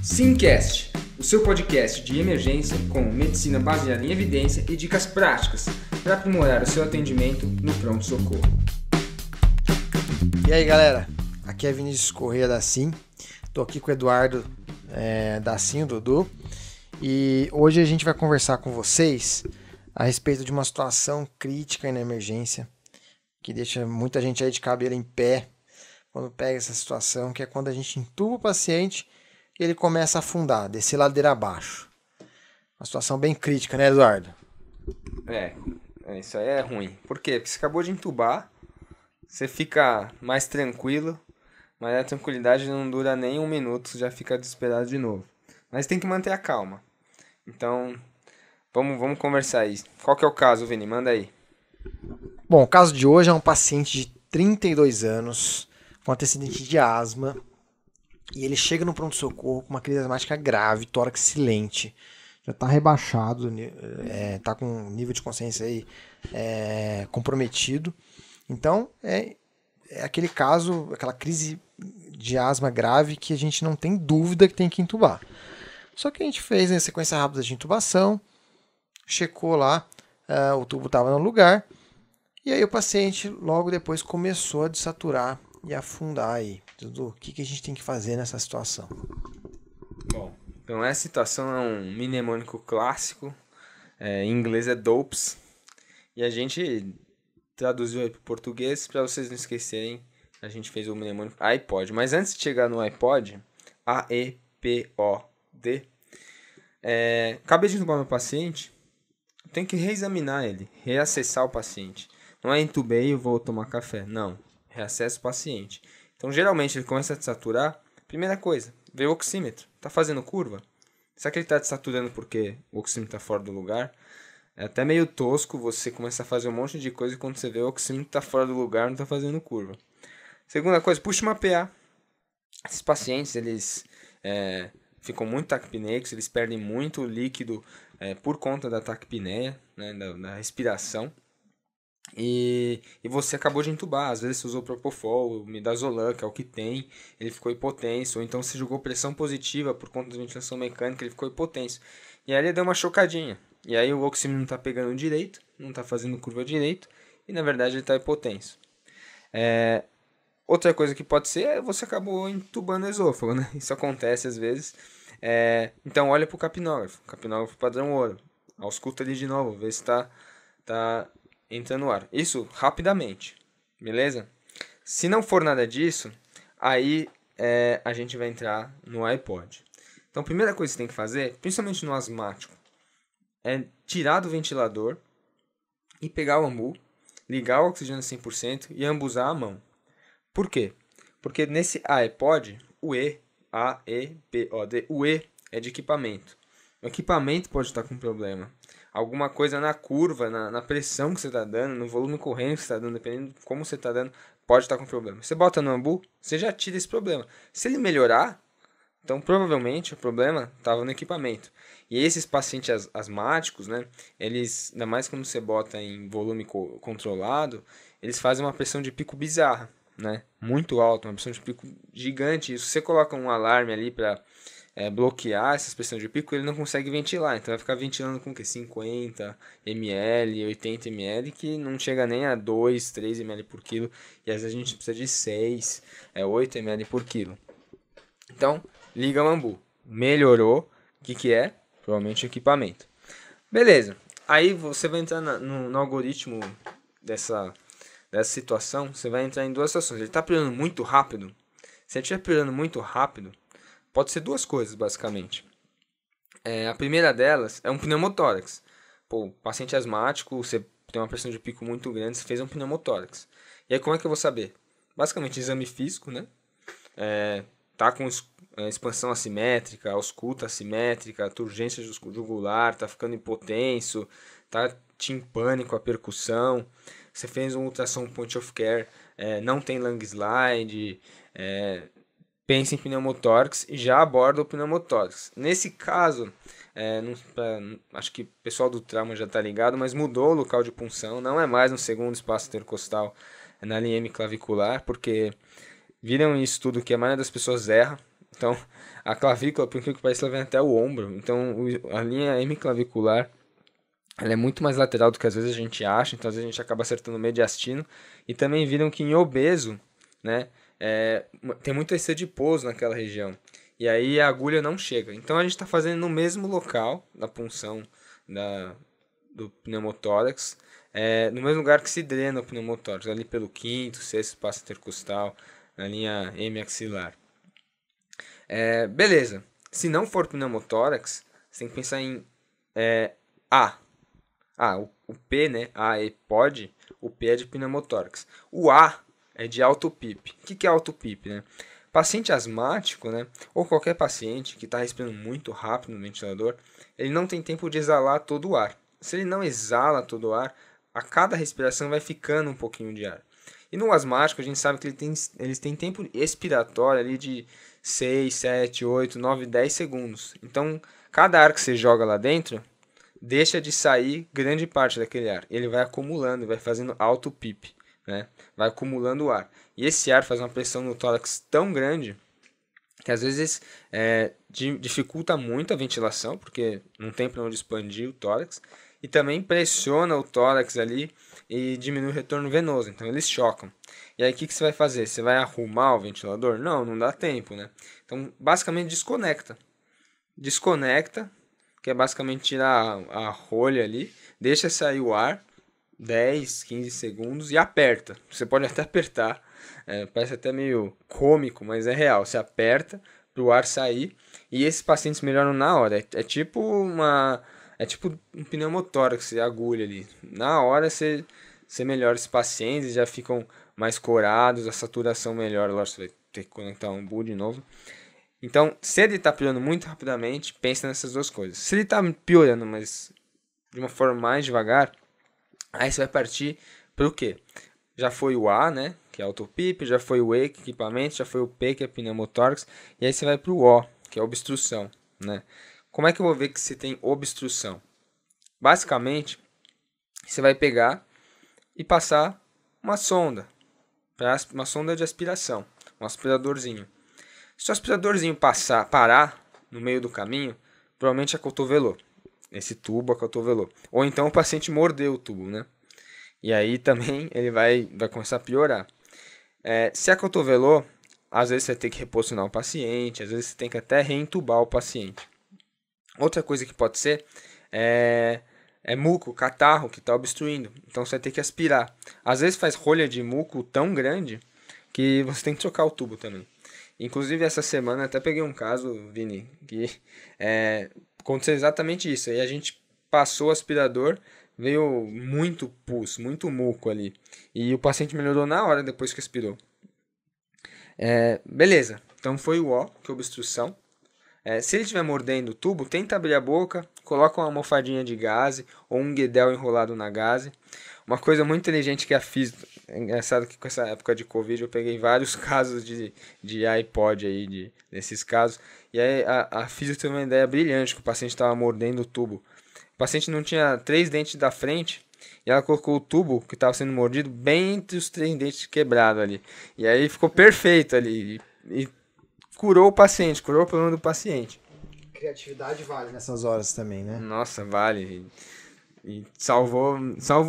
Simcast, o seu podcast de emergência com medicina baseada em evidência e dicas práticas para aprimorar o seu atendimento no pronto-socorro. E aí galera, aqui é Vinícius Corrêa da Sim, estou aqui com o Eduardo da Sim, o Dudu, e hoje a gente vai conversar com vocês a respeito de uma situação crítica aí na emergência, que deixa muita gente aí de cabelo em pé quando pega essa situação, que é quando a gente entuba o paciente e ele começa a afundar, descer ladeira abaixo. Uma situação bem crítica, né, Eduardo? Isso aí é ruim. Por quê? Porque você acabou de entubar, você fica mais tranquilo, mas a tranquilidade não dura nem um minuto, você já fica desesperado de novo. Mas tem que manter a calma. Então, vamos conversar aí. Qual que é o caso, Vini? Manda aí. Bom, o caso de hoje é um paciente de 32 anos, com antecedente de asma, e ele chega no pronto-socorro com uma crise asmática grave, tórax silente, já está rebaixado, está com um nível de consciência aí comprometido. Então, é aquele caso, aquela crise de asma grave que a gente não tem dúvida que tem que intubar. Só que a gente fez a sequência rápida de intubação, checou lá, o tubo estava no lugar, e aí o paciente logo depois começou a desaturar e afundar aí. Dudu, o que a gente tem que fazer nessa situação? Bom, então essa situação é um mnemônico clássico, em inglês é DOPS, e a gente traduziu aí para o português, para vocês não esquecerem, a gente fez o mnemônico iPod. Mas antes de chegar no iPod, AEPOD, acabei de intubar meu paciente, tem que reexaminar ele, reacessar o paciente. Não é intubei e vou tomar café, não. Reacessa o paciente. Então, geralmente, ele começa a desaturar. Primeira coisa, vê o oxímetro. Tá fazendo curva? Será que ele tá desaturando porque o oxímetro tá fora do lugar? É até meio tosco você começar a fazer um monte de coisa e quando você vê o oxímetro tá fora do lugar, não tá fazendo curva. Segunda coisa, puxa uma PA. Esses pacientes, eles ficam muito taquipneicos, eles perdem muito líquido por conta da taquipneia, né, da respiração. E você acabou de entubar, às vezes você usou Propofol, Midazolam, que é o que tem, ele ficou hipotenso, ou então você jogou pressão positiva por conta da ventilação mecânica, ele ficou hipotenso. E aí ele deu uma chocadinha, e aí o oxímetro não está pegando direito, não está fazendo curva direito, e na verdade ele está hipotenso. Outra coisa que pode ser é você acabou entubando o esôfago, né? Isso acontece às vezes. Então olha para o capnógrafo padrão ouro, ausculta ali de novo, vê se está entrando no ar. Isso rapidamente, beleza? Se não for nada disso, aí a gente vai entrar no iPod. Então, a primeira coisa que você tem que fazer, principalmente no asmático, é tirar do ventilador e pegar o ambu, ligar o oxigênio 100% e ambusar a mão. Por quê? Porque nesse iPod, o AEPOD, o E é de equipamento. O equipamento pode estar com problema. Alguma coisa na curva, na pressão que você está dando, no volume corrente que você está dando, dependendo de como você está dando, pode estar com problema. Você bota no ambu, você já tira esse problema. Se ele melhorar, então provavelmente o problema estava no equipamento. E esses pacientes asmáticos, né, eles, ainda mais quando você bota em volume controlado, eles fazem uma pressão de pico bizarra, né, muito alta, uma pressão de pico gigante. E se você coloca um alarme ali para bloquear essa pressão de pico, ele não consegue ventilar, então vai ficar ventilando com 50 ml, 80 ml, que não chega nem a 2, 3 ml por quilo, e às vezes a gente precisa de 6, 8 ml por quilo. Então, liga o ambu. Melhorou, o que é? Provavelmente o equipamento. Beleza, aí você vai entrar no algoritmo dessa situação, você vai entrar em duas situações. Ele está piorando muito rápido. Se ele estiver piorando muito rápido, pode ser duas coisas, basicamente. A primeira delas é um pneumotórax. Paciente asmático, você tem uma pressão de pico muito grande, você fez um pneumotórax. E aí, como é que eu vou saber? Basicamente, exame físico, né? Tá com expansão assimétrica, ausculta assimétrica, turgência jugular, tá ficando hipotenso, tá timpânico a percussão. Você fez um ultrassom point of care, não tem lung slide, pensa em pneumotórax e já aborda o pneumotórax. Nesse caso, acho que o pessoal do trauma já está ligado, mas mudou o local de punção, não é mais no segundo espaço intercostal, na linha hemiclavicular, porque viram um estudo que a maioria das pessoas erra Então, a clavícula, por incrível que pareça, ela vem até o ombro. Então, a linha hemiclavicular, ela é muito mais lateral do que às vezes a gente acha. Então, às vezes a gente acaba acertando o mediastino. E também viram que em obeso, né, tem muito excesso de pouso naquela região. E aí a agulha não chega. Então, a gente está fazendo no mesmo local da punção do pneumotórax, no mesmo lugar que se drena o pneumotórax, ali pelo quinto, sexto espaço intercostal, na linha hemiaxilar. Beleza. Se não for pneumotórax, você tem que pensar em A. O P, né? A e pode. O P é de pneumotórax. O A é de autopip. O que é autopip, né? Paciente asmático, né? Ou qualquer paciente que está respirando muito rápido no ventilador, ele não tem tempo de exalar todo o ar. Se ele não exala todo o ar, a cada respiração vai ficando um pouquinho de ar. E no asmático, a gente sabe que eles têm tempo expiratório ali de 6, 7, 8, 9, 10 segundos. Então, cada ar que você joga lá dentro, deixa de sair grande parte daquele ar. Ele vai acumulando, vai fazendo auto-PIP, né? Vai acumulando o ar. E esse ar faz uma pressão no tórax tão grande que às vezes dificulta muito a ventilação, porque não tem para onde expandir o tórax, e também pressiona o tórax ali e diminui o retorno venoso, então eles chocam. E aí o que você vai fazer? Você vai arrumar o ventilador? Não dá tempo, né? Então basicamente desconecta, que é basicamente tirar a rolha ali, deixa sair o ar, 10, 15 segundos e aperta. Você pode até apertar, parece até meio cômico, mas é real. Você aperta para o ar sair e esses pacientes melhoram na hora. É tipo um pneumotórax, agulha ali. Na hora você melhora esses pacientes, já ficam mais corados, a saturação melhora. Lógico, você vai ter que conectar um umbu de novo. Então, se ele está piorando muito rapidamente, pensa nessas duas coisas. Se ele está piorando, mas de uma forma mais devagar, aí você vai partir para o quê? Já foi o A, né, que é autopip, já foi o E, que é equipamento, já foi o P, que é pneumotórax, e aí você vai para o O, que é obstrução, né? Como é que eu vou ver que você tem obstrução? Basicamente, você vai pegar e passar uma sonda de aspiração, um aspiradorzinho. Se o aspiradorzinho parar no meio do caminho, provavelmente acotovelou. Esse tubo acotovelou. Ou então o paciente mordeu o tubo, né? E aí também ele vai começar a piorar. Se acotovelou, às vezes você tem que reposicionar o paciente, às vezes você tem que até reentubar o paciente. Outra coisa que pode ser é muco, catarro que está obstruindo. Então você vai ter que aspirar. Às vezes faz rolha de muco tão grande que você tem que trocar o tubo também. Inclusive essa semana até peguei um caso, Vini, que aconteceu exatamente isso. Aí a gente passou o aspirador, veio muito pus, muito muco ali. E o paciente melhorou na hora depois que aspirou. Beleza, então foi o O, que é obstrução. Se ele estiver mordendo o tubo, tenta abrir a boca, coloca uma almofadinha de gaze ou um guedel enrolado na gaze. Uma coisa muito inteligente que a fiz, é engraçado que com essa época de Covid eu peguei vários casos de iPod aí, desses casos. E aí a física teve uma ideia brilhante, que o paciente estava mordendo o tubo. O paciente não tinha 3 dentes da frente, e ela colocou o tubo que estava sendo mordido bem entre os 3 dentes quebrados ali. E aí ficou perfeito ali, e curou o paciente, curou o problema do paciente. Criatividade vale nessas horas também, né? Nossa, vale. E salvou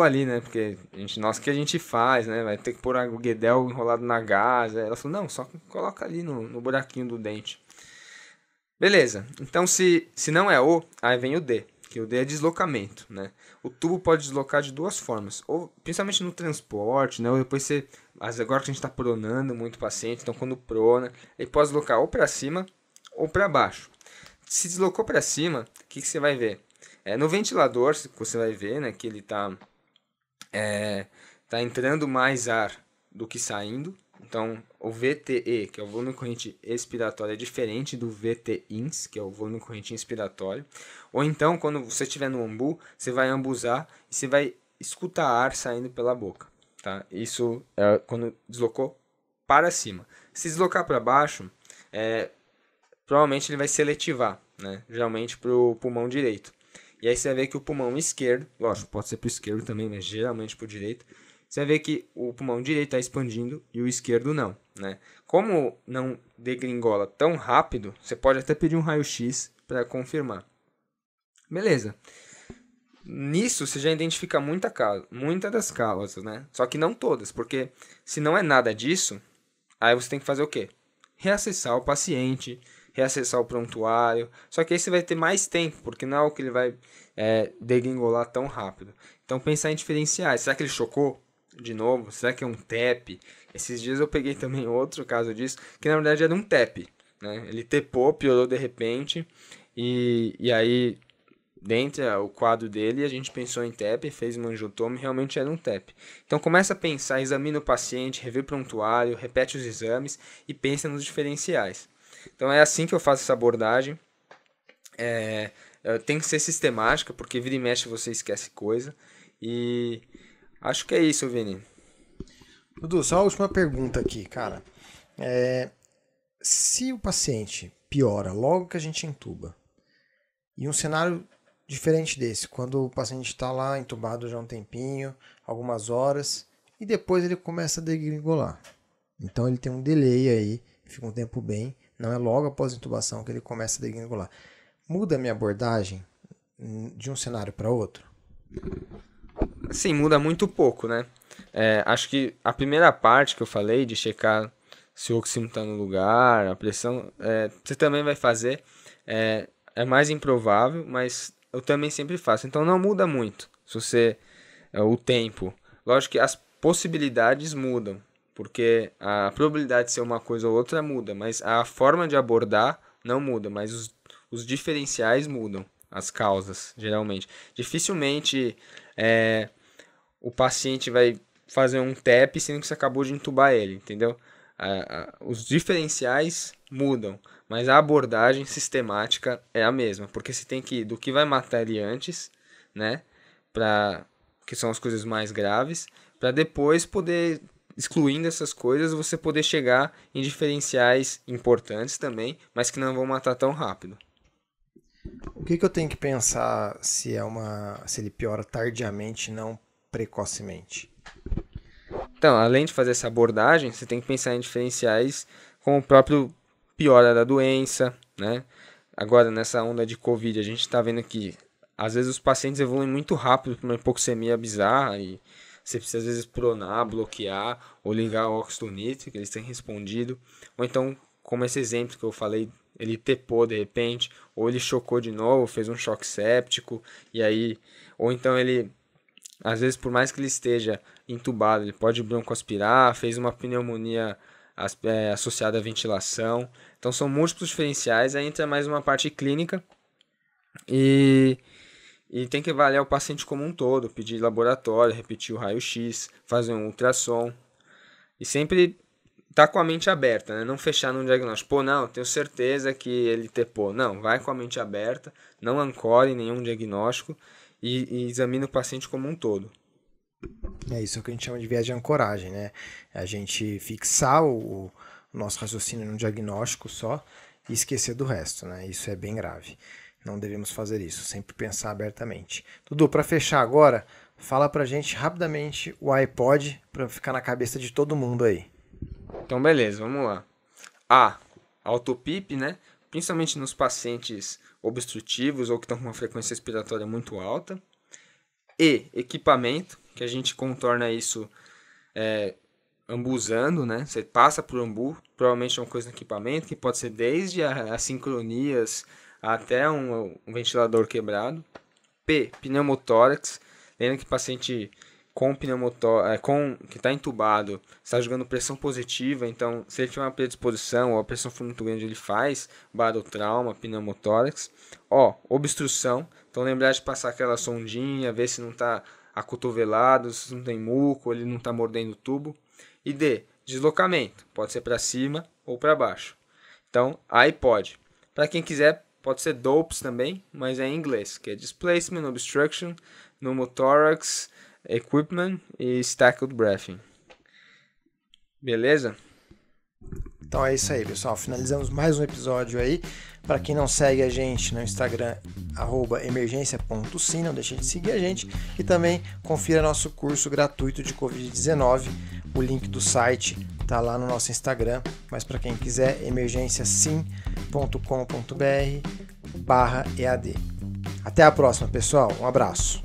ali, né? Porque nossa, o que a gente faz, né? Vai ter que pôr o guedel enrolado na gás. Ela falou, não, só coloca ali no buraquinho do dente. Beleza. Então, se não é O, aí vem o D, que o D é deslocamento, né? O tubo pode deslocar de duas formas, ou principalmente no transporte, né? Ou depois agora que a gente está pronando muito o paciente, então quando prona, ele pode deslocar ou para cima ou para baixo. Se deslocou para cima, o que você vai ver? No ventilador, você vai ver, né, que ele tá entrando mais ar do que saindo. Então, o VTE, que é o volume corrente expiratório, é diferente do VTINS, que é o volume corrente inspiratório. Ou então, quando você estiver no ambu, você vai ambuzar e você vai escutar ar saindo pela boca. Tá? Isso é quando deslocou para cima. Se deslocar para baixo, provavelmente ele vai seletivar, né? Geralmente para o pulmão direito. E aí você vai ver que o pulmão esquerdo, lógico, pode ser para o esquerdo também, mas geralmente para o direito, você vai ver que o pulmão direito está expandindo e o esquerdo não. né? Como não degringola tão rápido, você pode até pedir um raio-x para confirmar. Beleza. Nisso você já identifica muita das causas, né? Só que não todas, porque se não é nada disso, aí você tem que fazer o quê? Reacessar o paciente, reacessar o prontuário. Só que aí você vai ter mais tempo, porque não é o que ele vai degringolar tão rápido. Então pensar em diferenciais. Será que ele chocou de novo? Será que é um TEP? Esses dias eu peguei também outro caso disso, que na verdade era um TEP, né? Ele tepou, piorou de repente, e aí dentro o quadro dele a gente pensou em TEP, fez uma angiotoma e realmente era um TEP. Então começa a pensar, examina o paciente, revê o prontuário, repete os exames e pensa nos diferenciais. Então é assim que eu faço essa abordagem. Tem que ser sistemática, porque vira e mexe você esquece coisa. E acho que é isso, Vini. Dudu, só a última pergunta aqui, cara. Se o paciente piora logo que a gente entuba, e um cenário diferente desse, quando o paciente está lá entubado já há um tempinho, algumas horas, e depois ele começa a degringolar. Então ele tem um delay aí, fica um tempo bem, não é logo após a intubação que ele começa a degringolar. Muda a minha abordagem de um cenário para outro? Sim, muda muito pouco, né? Acho que a primeira parte que eu falei de checar se o oxímetro está no lugar, a pressão, você também vai fazer. É mais improvável, mas eu também sempre faço. Então não muda muito o tempo. Lógico que as possibilidades mudam, porque a probabilidade de ser uma coisa ou outra muda, mas a forma de abordar não muda, mas os diferenciais mudam, as causas, geralmente. Dificilmente o paciente vai fazer um TEP sendo que você acabou de entubar ele, entendeu? Os diferenciais mudam, mas a abordagem sistemática é a mesma, porque você tem que ir do que vai matar ele antes, né, que são as coisas mais graves, para depois poder, excluindo essas coisas, você poder chegar em diferenciais importantes também, mas que não vão matar tão rápido. O que eu tenho que pensar se ele piora tardiamente, não precocemente? Então, além de fazer essa abordagem, você tem que pensar em diferenciais como o próprio piora da doença, né? Agora, nessa onda de Covid, a gente está vendo que às vezes os pacientes evoluem muito rápido para uma hipoxemia bizarra e você precisa às vezes pronar, bloquear ou ligar o óxido nítrico, que eles têm respondido. Ou então, como esse exemplo que eu falei, ele tepou de repente, ou ele chocou de novo, fez um choque séptico, e aí, ou então ele, às vezes por mais que ele esteja entubado, ele pode broncoaspirar, fez uma pneumonia associada à ventilação. Então são múltiplos diferenciais, aí entra mais uma parte clínica e tem que avaliar o paciente como um todo, pedir laboratório, repetir o raio-x, fazer um ultrassom e sempre tá com a mente aberta, né? Não fechar num diagnóstico. Pô, não, tenho certeza que ele tepou. Não, vai com a mente aberta, não ancore nenhum diagnóstico e examine o paciente como um todo. É isso que a gente chama de viés de ancoragem, né? A gente fixar o nosso raciocínio no diagnóstico só e esquecer do resto, né? Isso é bem grave. Não devemos fazer isso, sempre pensar abertamente. Dudu, para fechar agora, fala pra gente rapidamente o iPod para ficar na cabeça de todo mundo aí. Então, beleza, vamos lá. Autopip, né? Principalmente nos pacientes obstrutivos ou que estão com uma frequência respiratória muito alta. E equipamento, que a gente contorna isso ambuzando, né? Você passa por ambu, provavelmente é uma coisa no equipamento, que pode ser desde as sincronias até um ventilador quebrado. P, pneumotórax. Lembra que o paciente que está entubado está jogando pressão positiva, então se ele tiver uma predisposição ou a pressão for muito grande, ele faz barotrauma, pneumotórax. Obstrução, então lembrar de passar aquela sondinha, ver se não está acotovelado, se não tem muco, ele não está mordendo o tubo. E D, deslocamento, pode ser para cima ou para baixo. Então, iPod. Para quem quiser, pode ser DOPES também, mas é em inglês, que é Displacement, Obstruction, Pneumothorax, Equipment e Stacked Breathing. Beleza? Então é isso aí, pessoal. Finalizamos mais um episódio aí. Para quem não segue a gente no Instagram, @emergencia.sim, não deixe de seguir a gente. E também confira nosso curso gratuito de Covid-19. O link do site tá lá no nosso Instagram, mas para quem quiser, emergenciasim.com.br/EAD. Até a próxima, pessoal. Um abraço.